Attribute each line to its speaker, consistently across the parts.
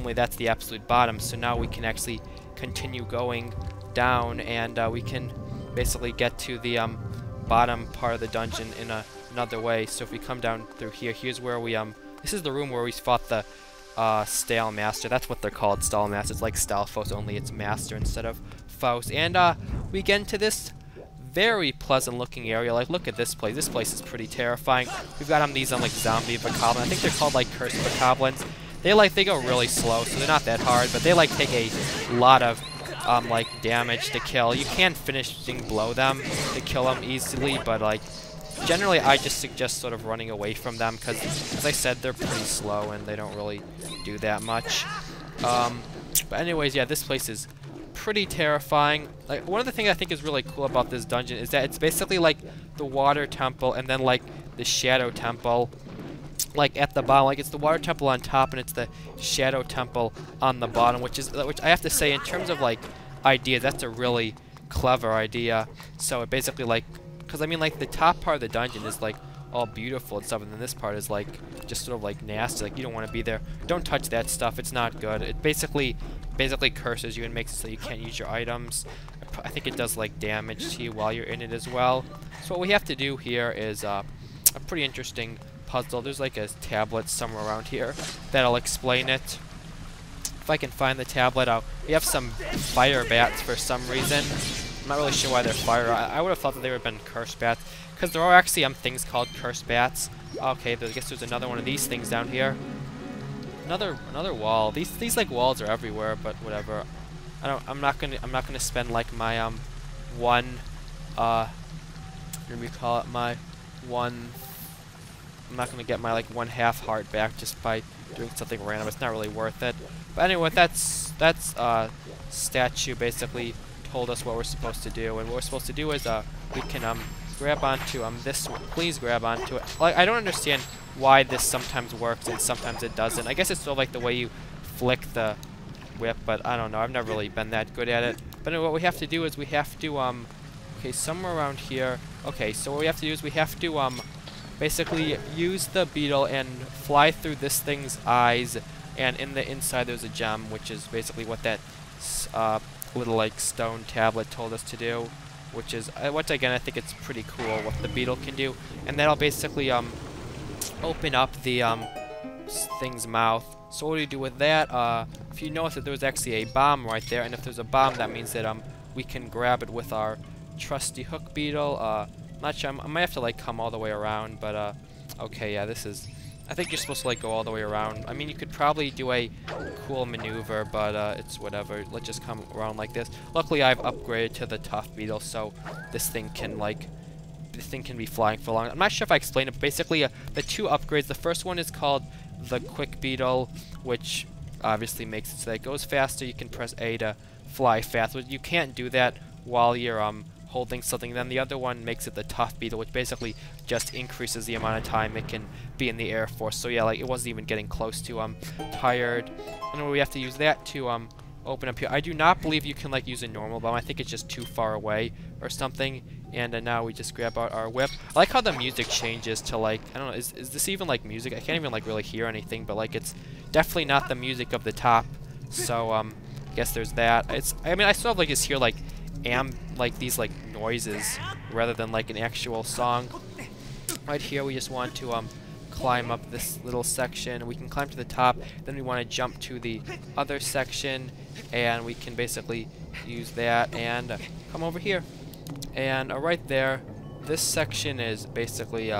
Speaker 1: normally that's the absolute bottom. So now we can actually continue going down, and we can basically get to the bottom part of the dungeon in another way. So if we come down through here, here's where we this is the room where we fought the Stale Master. That's what they're called, Stale Master. It's like Stalfos, only it's Master instead of Faust. And we get into this very pleasant looking area. Like, look at this place. This place is pretty terrifying. We've got these like zombie bokoblins. I think they're called like cursed bokoblins. They go really slow, so they're not that hard, but they like take a lot of like damage to kill. You can finishing blow them to kill them easily, but like generally I just suggest sort of running away from them because, as I said, they're pretty slow and they don't really do that much. But anyways, yeah, this place is pretty terrifying. Like, one of the things I think is really cool about this dungeon is that it's basically like the water temple and then like the shadow temple like at the bottom. Like, it's the water temple on top and it's the shadow temple on the bottom, which I have to say, in terms of like ideas, that's a really clever idea. So it basically, like, because I mean, like, the top part of the dungeon is like all beautiful and stuff, and then this part is like just sort of like nasty. Like, you don't want to be there. Don't touch that stuff. It's not good. It basically curses you and makes it so you can't use your items. I think it does like damage to you while you're in it as well. So what we have to do here is a pretty interesting puzzle. There's like a tablet somewhere around here that'll explain it. If I can find the tablet out. We have some fire bats for some reason. I'm not really sure why they're fire. I would have thought that they would have been cursed bats, because there are actually things called cursed bats. Okay, I guess there's another one of these things down here. Another wall. These like walls are everywhere, but whatever. I'm not gonna spend like my one what do we call it, my one. I'm not gonna get my like 1/2 heart back just by doing something random. It's not really worth it. But anyway, that's statue basically told us what we're supposed to do, and what we're supposed to do is we can grab onto this one. Please grab onto it. Like, I don't understand why this sometimes works and sometimes it doesn't. I guess it's sort of like the way you flick the whip, but I don't know. I've never really been that good at it. But anyway, what we have to do is we have to okay, somewhere around here. Okay, so what we have to do is we have to basically use the beetle and fly through this thing's eyes, and in the inside there's a gem, which is basically what that little like stone tablet told us to do, which is once again I think it's pretty cool what the beetle can do, and that'll basically open up the thing's mouth. So what do you do with that? If you notice that there was actually a bomb right there, and if there's a bomb, that means that we can grab it with our trusty hook beetle. Not sure. I might have to like come all the way around, but okay, yeah, this is. I think you're supposed to like go all the way around. I mean, you could probably do a cool maneuver, but it's whatever. Let's just come around like this. Luckily, I've upgraded to the tough beetle, so this thing can be flying for long. I'm not sure if I explained it, but basically the two upgrades. The first one is called the quick beetle, which obviously makes it so that it goes faster. You can press A to fly fast, but you can't do that while you're holding something. Then the other one makes it the tough beetle, which basically just increases the amount of time it can be in the Air Force. So yeah, like, it wasn't even getting close to tired. And we have to use that to open up here. I do not believe you can like use a normal bomb. I think it's just too far away or something. And now we just grab out our whip. I like how the music changes to like, I don't know, is this even like music? I can't even like really hear anything, but like it's definitely not the music of the top. So I guess there's that. I mean, I sort of like just hear like like these like noises rather than like an actual song. Right here we just want to climb up this little section. We can climb to the top, then we want to jump to the other section, and we can basically use that and come over here. And right there, this section is basically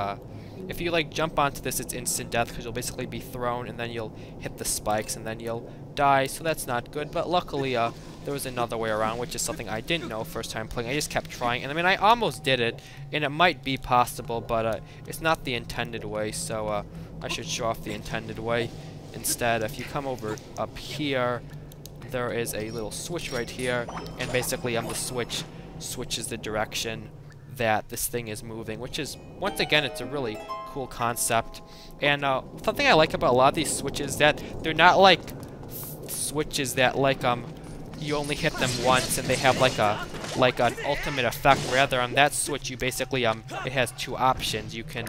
Speaker 1: if you like jump onto this, it's instant death, because you'll basically be thrown and then you'll hit the spikes and then you'll die, so that's not good. But luckily there was another way around, which is something I didn't know first time playing. I just kept trying, and I mean, I almost did it, and it might be possible, but it's not the intended way, so I should show off the intended way instead. If you come over up here, there is a little switch right here, and basically the switch switches the direction that this thing is moving, which is, once again, it's a really cool concept. And something I like about a lot of these switches, that they're not like switches that like you only hit them once and they have like an ultimate effect. Rather, on that switch you basically it has two options. You can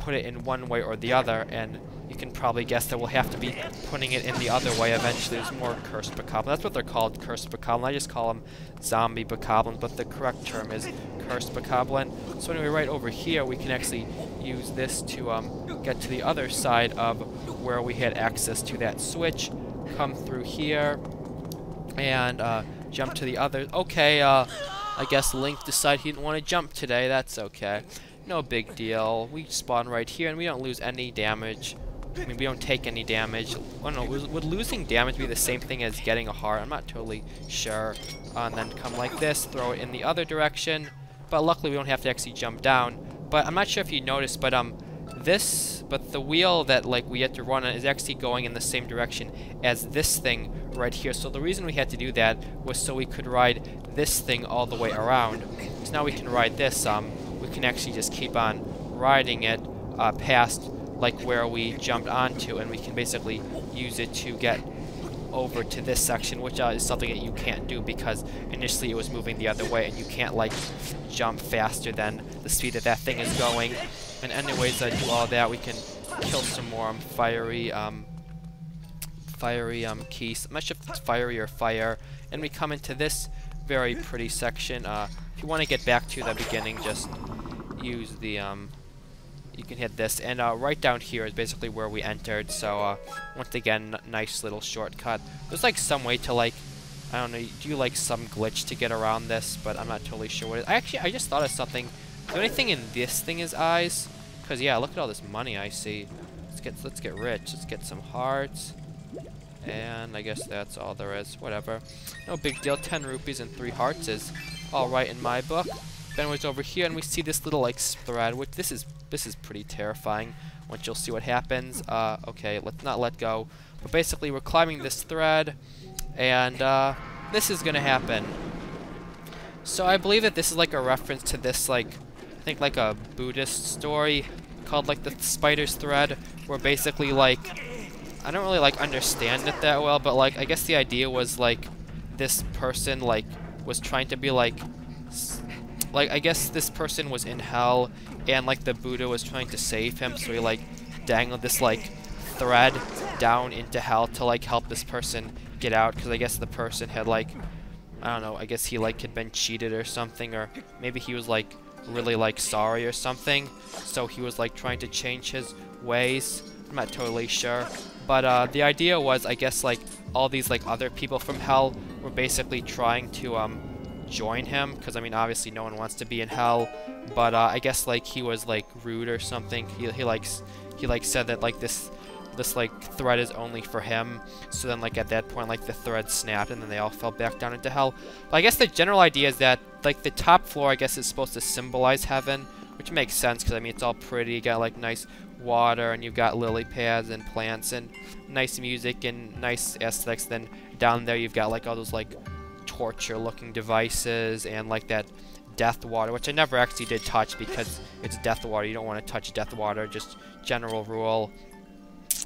Speaker 1: put it in one way or the other, and you can probably guess that we'll have to be putting it in the other way eventually. There's more cursed bokoblins. That's what they're called, cursed bokoblin. I just call them zombie bokoblin, but the correct term is cursed bokoblin. So anyway, right over here, we can actually use this to get to the other side of where we had access to that switch. Come through here, and jump to the other. Okay, I guess Link decided he didn't want to jump today. That's okay. No big deal. We spawn right here, and we don't lose any damage. I mean, we don't take any damage. I don't know, would losing damage be the same thing as getting a heart? I'm not totally sure. And then come like this, throw it in the other direction. But luckily, we don't have to actually jump down. But I'm not sure if you noticed, but the wheel that like we had to run on is actually going in the same direction as this thing right here. So the reason we had to do that was so we could ride this thing all the way around. So now we can ride this. We can actually just keep on riding it past like where we jumped onto, and we can basically use it to get over to this section, which is something that you can't do because initially it was moving the other way, and you can't like jump faster than the speed that that thing is going. And anyways, do all that, we can kill some more fiery keys. I'm not sure if it's fiery or fire. And we come into this very pretty section. If you want to get back to the beginning, just use the you can hit this, and right down here is basically where we entered. So once again, nice little shortcut. There's like some way to like, I don't know, do like some glitch to get around this, but I'm not totally sure what it is. I just thought of something. Is there anything in this thing is eyes? Cause yeah, look at all this money I see. Let's get rich. Let's get some hearts. And I guess that's all there is. Whatever. No big deal. 10 rupees and 3 hearts is all right in my book. Then we're over here, and we see this little like thread, which this is pretty terrifying. Once you'll see what happens. Okay, let's not let go. But basically, we're climbing this thread, and this is gonna happen. So I believe that this is like a reference to this like, I think like a Buddhist story called like the spider's thread, where basically like, I don't really like understand it that well, but like I guess the idea was like this person like was trying to be like I guess this person was in hell, and like the Buddha was trying to save him, so he like dangled this like thread down into hell to like help this person get out, because I guess the person had like, I don't know, I guess he like had been cheated or something, or maybe he was like really like sorry or something, so he was like trying to change his ways. I'm not totally sure, but the idea was, I guess like all these like other people from hell were basically trying to join him, because I mean obviously no one wants to be in hell, but I guess like he was like rude or something. He like said that like this like thread is only for him, so then like at that point like the thread snapped, and then they all fell back down into hell. But I guess the general idea is that like the top floor I guess is supposed to symbolize heaven, which makes sense because I mean it's all pretty. You got like nice water, and you've got lily pads and plants and nice music and nice aesthetics. Then down there you've got like all those like torture looking devices and like that death water, which I never actually did touch because it's death water. You don't want to touch death water, just general rule.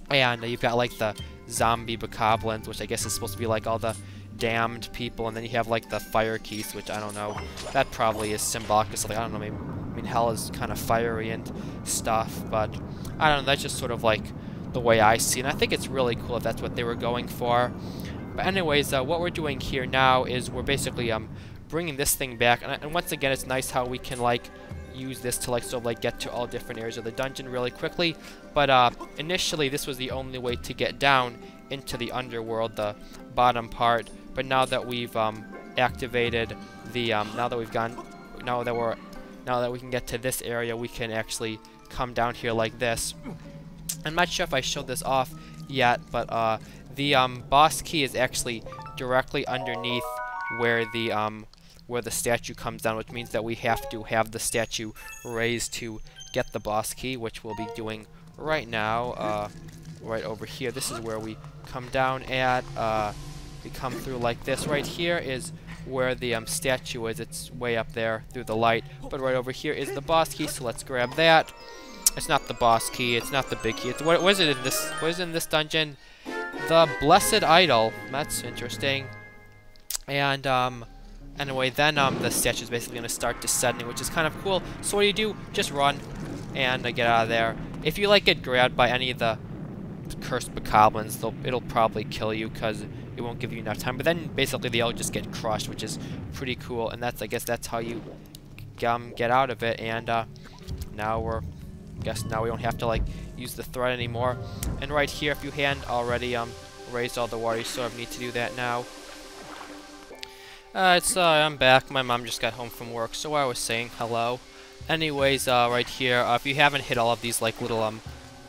Speaker 1: And you've got like the zombie bokoblins, which I guess is supposed to be like all the damned people, and then you have like the fire keys, which I don't know, that probably is symbolic of something. I don't know, maybe, I mean hell is kind of fiery and stuff, but I don't know, that's just sort of like the way I see it, and I think it's really cool if that's what they were going for. But anyways, what we're doing here now is we're basically bringing this thing back, and once again it's nice how we can like use this to like sort of like get to all different areas of the dungeon really quickly. But initially this was the only way to get down into the underworld, the bottom part. But now that we've activated the now that we can get to this area, we can actually come down here like this. I'm not sure if I showed this off yet, but the boss key is actually directly underneath where the statue comes down, which means that we have to have the statue raised to get the boss key, which we'll be doing right now. Right over here, this is where we come down at. We come through like this. Right here is where the statue is. It's way up there through the light, but right over here is the boss key, so let's grab that. It's not the boss key, it's not the big key. It's, what is it in this? What is in this dungeon? The Blessed Idol. That's interesting. And anyway, then the statue is basically going to start descending, which is kind of cool. So what do? Just run. and get out of there. If you like get grabbed by any of the cursed bokoblins, it'll probably kill you because it won't give you enough time. But then basically they all just get crushed, which is pretty cool. And I guess that's how you get out of it. And now we don't have to like use the thread anymore. And right here, if you hadn't already raised all the water, you sort of need to do that now. I'm back. My mom just got home from work, so I was saying hello. Anyways, right here, if you haven't hit all of these like little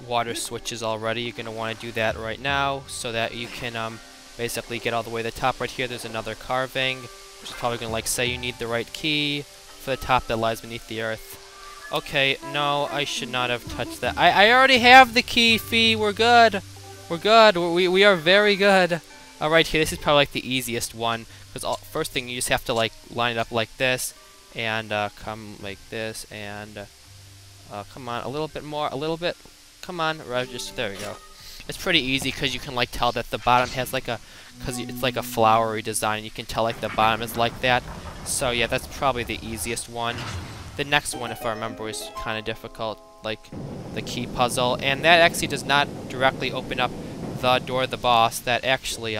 Speaker 1: water switches already, you're gonna want to do that right now so that you can basically get all the way to the top. Right here, there's another carving, which is probably gonna like say you need the right key for the top that lies beneath the earth. Okay, no, I should not have touched that. I already have the key, Fee. We're good. We're good. We are very good. Right here, this is probably like the easiest one. Because first thing, you just have to like line it up like this. And come like this. And come on, a little bit more. A little bit. Come on. Right, just there we go. It's pretty easy because you can like tell that the bottom has like because it's like a flowery design. You can tell like the bottom is like that. So yeah, that's probably the easiest one. The next one, if I remember, is kind of difficult, like the key puzzle, and that actually does not directly open up the door of the boss. That actually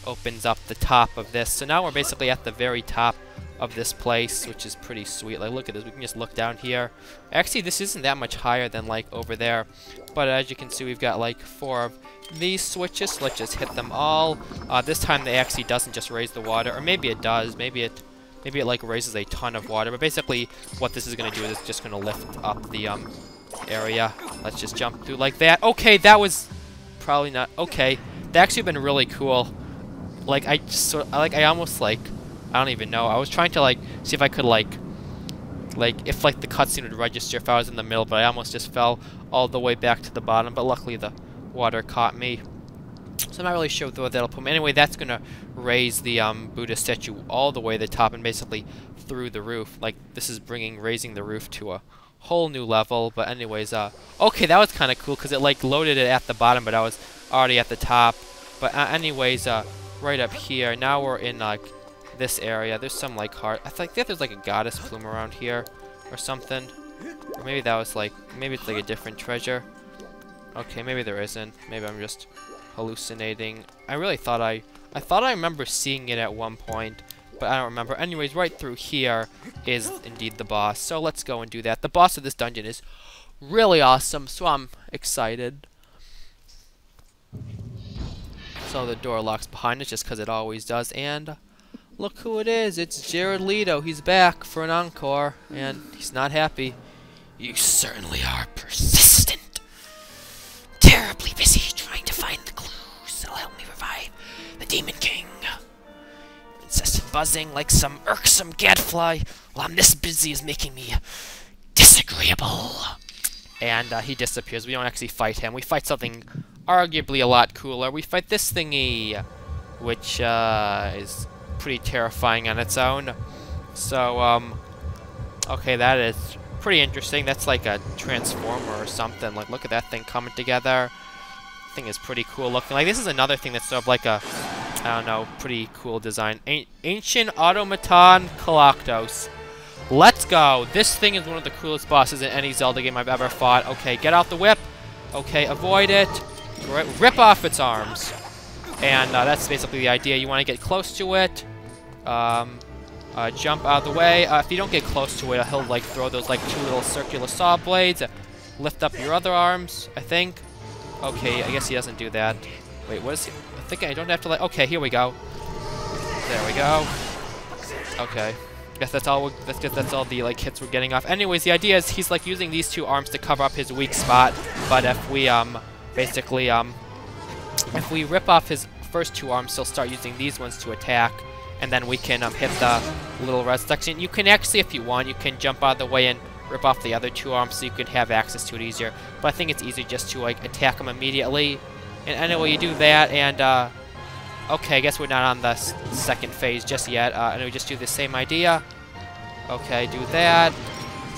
Speaker 1: opens up the top of this. So now we're basically at the very top of this place, which is pretty sweet. Like, look at this. We can just look down here. Actually, this isn't that much higher than like over there, but as you can see, we've got like 4 of these switches. So let's just hit them all. This time, they actually doesn't just raise the water, or maybe it does. Maybe it like raises a ton of water, but basically what this is going to do is it's just going to lift up the area. Let's just jump through like that. Okay, that was probably not okay. That actually been really cool. Like I almost like I don't even know. I was trying to like see if I could like if like the cutscene would register if I was in the middle, but I almost just fell all the way back to the bottom. But luckily the water caught me. So I'm not really sure where that'll put me. Anyway, that's gonna raise the Buddha statue all the way to the top and basically through the roof. Like this is raising the roof to a whole new level. But anyways, okay, that was kind of cool because it like loaded it at the bottom, but I was already at the top. But anyways, right up here, now we're in like this area. There's some like heart. I think there's like a goddess plume around here or something. Or maybe that was like maybe it's like a different treasure. Okay, maybe there isn't. Maybe I'm just hallucinating. I really thought I remember seeing it at one point, but I don't remember. Anyways, right through here is indeed the boss. So let's go and do that. The boss of this dungeon is really awesome, so I'm excited. So the door locks behind us just because it always does, and look who it is. It's Jared Leto. He's back for an encore, and he's not happy. You certainly are persistent. Terribly busy trying to find the clues that'll help me revive the Demon King. Your incessant buzzing like some irksome gadfly while I'm this busy is making me disagreeable. And he disappears. We don't actually fight him. We fight something arguably a lot cooler. We fight this thingy, which is pretty terrifying on its own. So, okay, that is pretty interesting. That's like a transformer or something. Like, look at that thing coming together. Thing is pretty cool looking. Like, this is another thing that's sort of like a, I don't know, pretty cool design. Ancient Automaton Coloctos. Let's go. This thing is one of the coolest bosses in any Zelda game I've ever fought. Okay, get out the whip. Okay, avoid it. Rip off its arms. And that's basically the idea. You want to get close to it. Jump out of the way. If you don't get close to it, he'll like throw those like 2 little circular saw blades. Lift up your other arms, I think. Okay, I guess he doesn't do that. Wait, what is he? I think I don't have to like. Okay, here we go. There we go. Okay. Guess that's all. That's all the like hits we're getting off. Anyways, the idea is he's like using these 2 arms to cover up his weak spot. But if we basically if we rip off his first 2 arms, he'll start using these ones to attack, and then we can hit the little red section. You can actually, if you want, you can jump out of the way and rip off the other 2 arms so you can have access to it easier. But I think it's easier just to like attack him immediately. And anyway, you do that, and okay, I guess we're not on the second phase just yet. And we just do the same idea. Okay, do that.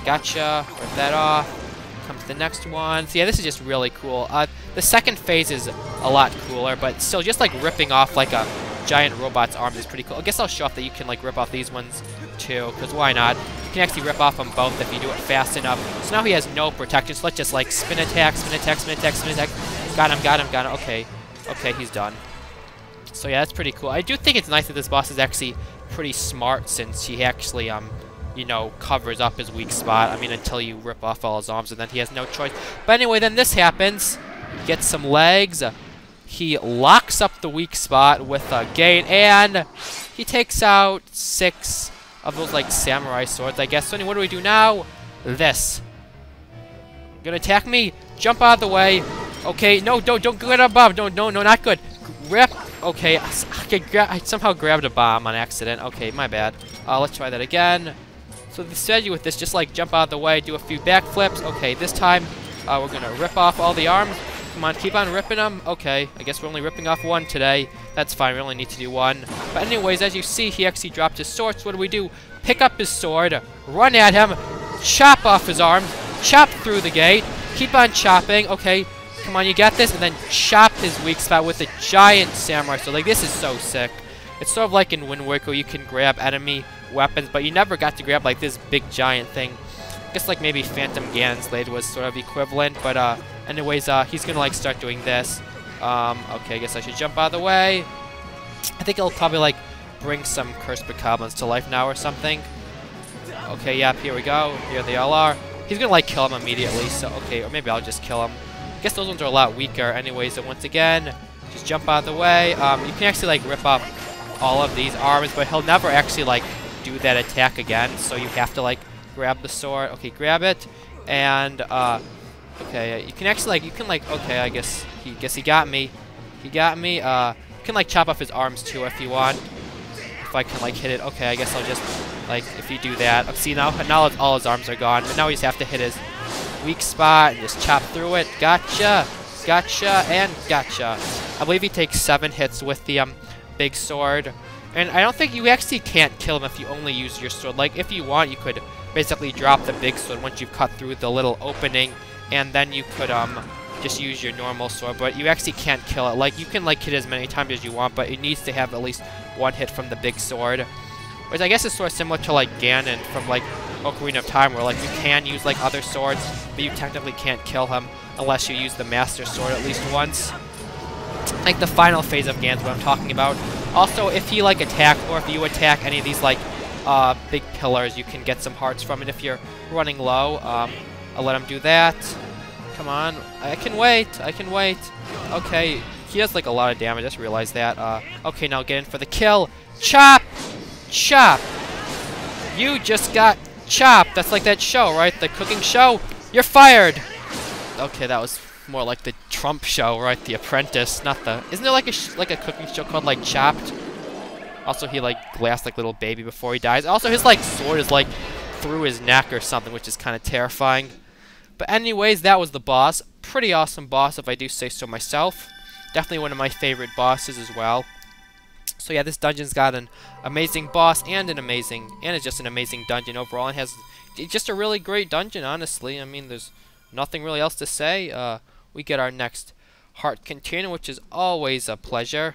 Speaker 1: Gotcha. Rip that off. Come to the next one. So yeah, this is just really cool. The second phase is a lot cooler, but still, just like ripping off like a giant robot's arms is pretty cool. I guess I'll show off that you can like rip off these ones too, because why not? You can actually rip off them both if you do it fast enough. So now he has no protection, so let's just like spin attack, spin attack, spin attack, spin attack. Got him, got him, got him. Okay. Okay, he's done. So yeah, that's pretty cool. I do think it's nice that this boss is actually pretty smart, since he actually, you know, covers up his weak spot. I mean, until you rip off all his arms, and then he has no choice. But anyway, then this happens. He gets some legs. He locks up the weak spot with a gate, and he takes out 6 of those, like, samurai swords, I guess. So anyway, what do we do now? This. Gonna attack me? Jump out of the way. Okay, no, don't get above. No, not good. Rip. Okay, I somehow grabbed a bomb on accident. Okay, my bad. Let's try that again. So the strategy with this, just like jump out of the way, do a few backflips. Okay, this time we're gonna rip off all the arms. Come on, keep on ripping them. Okay, I guess we're only ripping off 1 today. That's fine, we only need to do 1. But anyways, as you see, he actually dropped his sword. So what do? Pick up his sword, run at him, chop off his arms, chop through the gate, keep on chopping. Okay, come on, you got this. And then chop his weak spot with a giant samurai sword. Like, this is so sick. It's sort of like in Wind Waker, you can grab enemy weapons, but you never got to grab like this big giant thing. I guess like maybe Phantom Ganon's blade was sort of equivalent, but anyways, he's gonna like start doing this. Okay, I guess I should jump out of the way. I think it'll probably like bring some cursed bokoblins to life now or something. Okay, yep, here we go. Here they all are. He's gonna like kill him immediately, so okay, or maybe I'll just kill him. I guess those ones are a lot weaker anyways, so once again, just jump out of the way. You can actually like rip up all of these arms, but he'll never actually like do that attack again, so you have to like grab the sword. Okay, grab it, and okay, you can actually like okay, I guess he got me. He got me. You can like chop off his arms too if you want. If I can like hit it. Okay, I guess I'll just like if you do that. See now all his arms are gone, but now we just have to hit his weak spot and just chop through it. Gotcha, gotcha, and gotcha. I believe he takes 7 hits with the big sword. And I don't think you actually can't kill him if you only use your sword. Like, if you want, you could basically drop the big sword once you've cut through the little opening, and then you could just use your normal sword. But you actually can't kill it. Like, you can like hit as many times as you want, but it needs to have at least 1 hit from the big sword. Which I guess is sort of similar to like Ganon from like Ocarina of Time, where like you can use like other swords, but you technically can't kill him unless you use the Master Sword at least once. Like the final phase of Ganon's what I'm talking about. Also, if he like attack, or if you attack any of these like big pillars, you can get some hearts from it if you're running low. I'll let him do that. Come on, I can wait. I can wait. Okay, he does like a lot of damage. I just realized that. Okay, now get in for the kill. Chop, chop. You just got chopped. That's like that show, right? The cooking show. You're fired. Okay, that was more like the Trump show, right? The Apprentice, not the... Isn't there like a cooking show called like Chopped? Also, he like glassed like little baby before he dies. Also, his like sword is like through his neck or something, which is kind of terrifying. But anyways, that was the boss. Pretty awesome boss, if I do say so myself. Definitely one of my favorite bosses as well. So yeah, this dungeon's got an amazing boss and it's just an amazing dungeon overall. It has just a really great dungeon, honestly. I mean, there's nothing really else to say. We get our next heart container, which is always a pleasure.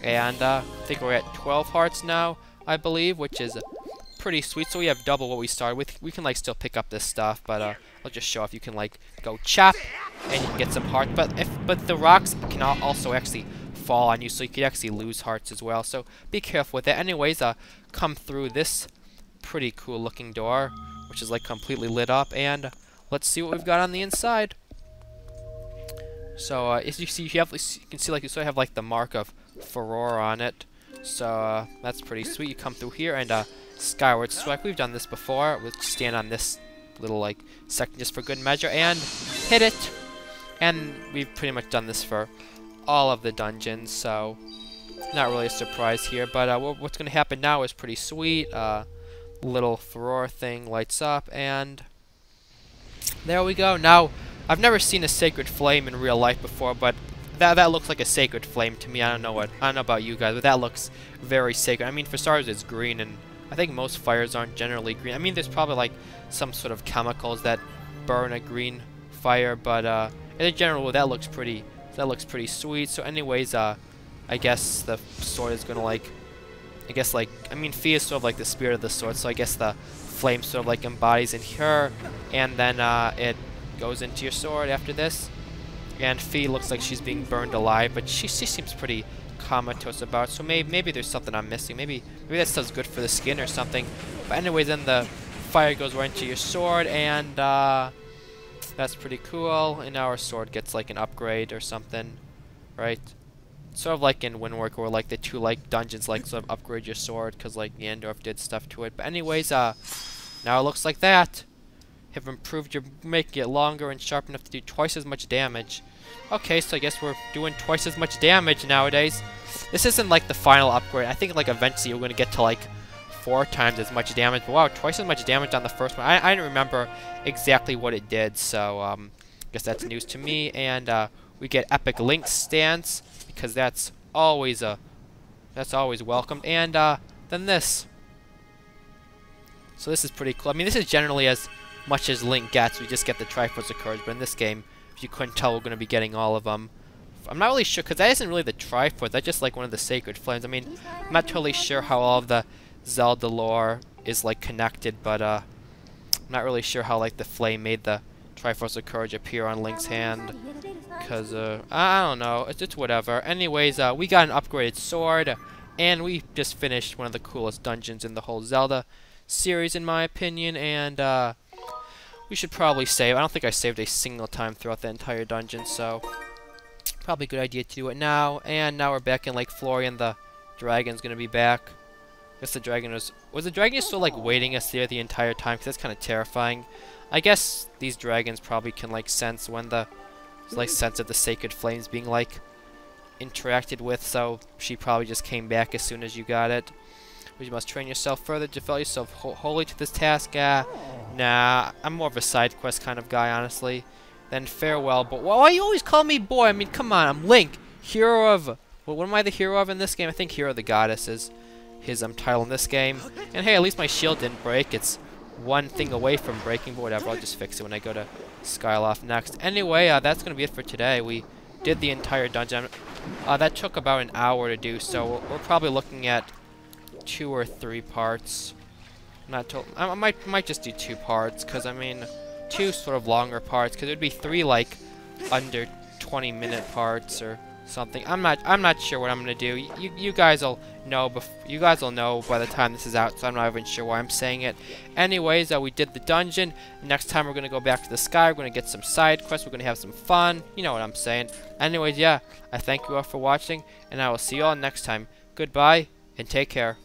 Speaker 1: And I think we're at 12 hearts now, I believe, which is pretty sweet. So we have double what we started with. We can like still pick up this stuff, but I'll just show off. You can like go chop, and you can get some hearts. But the rocks can also actually fall on you, so you could actually lose hearts as well. So be careful with it. Anyways, come through this pretty cool looking door, which is like completely lit up, and let's see what we've got on the inside. So as you see, you can see like you sort of have like the mark of Furore on it. So that's pretty sweet. You come through here and Skyward Strike. We've done this before. We'll stand on this little like section just for good measure and hit it. And we've pretty much done this for all of the dungeons, so not really a surprise here. But what's going to happen now is pretty sweet. Little Furore thing lights up, and there we go. Now, I've never seen a sacred flame in real life before, but that looks like a sacred flame to me. I don't know about you guys, but that looks very sacred. I mean, for starters, it's green, and I think most fires aren't generally green. I mean, there's probably like some sort of chemicals that burn a green fire, but in general, that looks pretty sweet. So anyways, I guess the sword is gonna like I guess, like, I mean, Fi is sort of like the spirit of the sword, so I guess the flame sort of like embodies in her, and then it goes into your sword after this. And Fi looks like she's being burned alive, but she seems pretty comatose about it, so maybe there's something I'm missing. Maybe that stuff's good for the skin or something. But anyways, then the fire goes right into your sword, and that's pretty cool. And now our sword gets like an upgrade or something, right? Sort of like in Wind Waker, where like the two like dungeons like sort of upgrade your sword because like Gandalf did stuff to it. But anyways, now it looks like that. Have improved your making it longer and sharp enough to do twice as much damage. Okay, so I guess we're doing twice as much damage nowadays. This isn't like the final upgrade. I think like eventually we're gonna get to like 4 times as much damage. But wow, twice as much damage on the first one. I didn't remember exactly what it did, so I guess that's news to me. And we get Epic Link stance, because that's always welcomed. And then this. So this is pretty cool. I mean, this is generally as much as Link gets. We just get the Triforce of Courage, but in this game, if you couldn't tell, we're going to be getting all of them. I'm not really sure, because that isn't really the Triforce. That's just like one of the Sacred Flames. I mean, I'm not totally sure how all of the Zelda lore is like connected, but I'm not really sure how like the flame made the Triforce of Courage appear on Link's hand. Because, I don't know. It's whatever. Anyways, we got an upgraded sword, and we just finished one of the coolest dungeons in the whole Zelda series, in my opinion, and, we should probably save. I don't think I saved a single time throughout the entire dungeon, so probably a good idea to do it now. And now we're back in Lake Florian. The dragon's gonna be back. I guess the dragon was the dragon still like waiting us there the entire time? Because that's kind of terrifying. I guess these dragons probably can like sense when the sense of the sacred flames being like interacted with, so she probably just came back as soon as you got it. You must train yourself further to devote yourself wholly to this task. Nah, I'm more of a side quest kind of guy, honestly. Then farewell, but why you always call me boy? I mean, come on, I'm Link, hero of... Well, what am I the hero of in this game? I think Hero of the Goddess is his title in this game. And hey, at least my shield didn't break. It's one thing away from breaking, but whatever, I'll just fix it when I go to Skyloft next. Anyway, that's going to be it for today. We did the entire dungeon. That took about an hour to do, so we're probably looking at 2 or 3 parts. I might just do 2 parts, because I mean 2 sort of longer parts, because it would be 3 like under 20-minute parts or something. I'm not sure what I'm gonna do. You guys will know by the time this is out, so I'm not even sure why I'm saying it. Anyways, we did the dungeon. Next time we're gonna go back to the sky. We're gonna get some side quests. We're gonna have some fun. You know what I'm saying. Anyways, yeah, I thank you all for watching, and I will see you all next time. Goodbye and take care.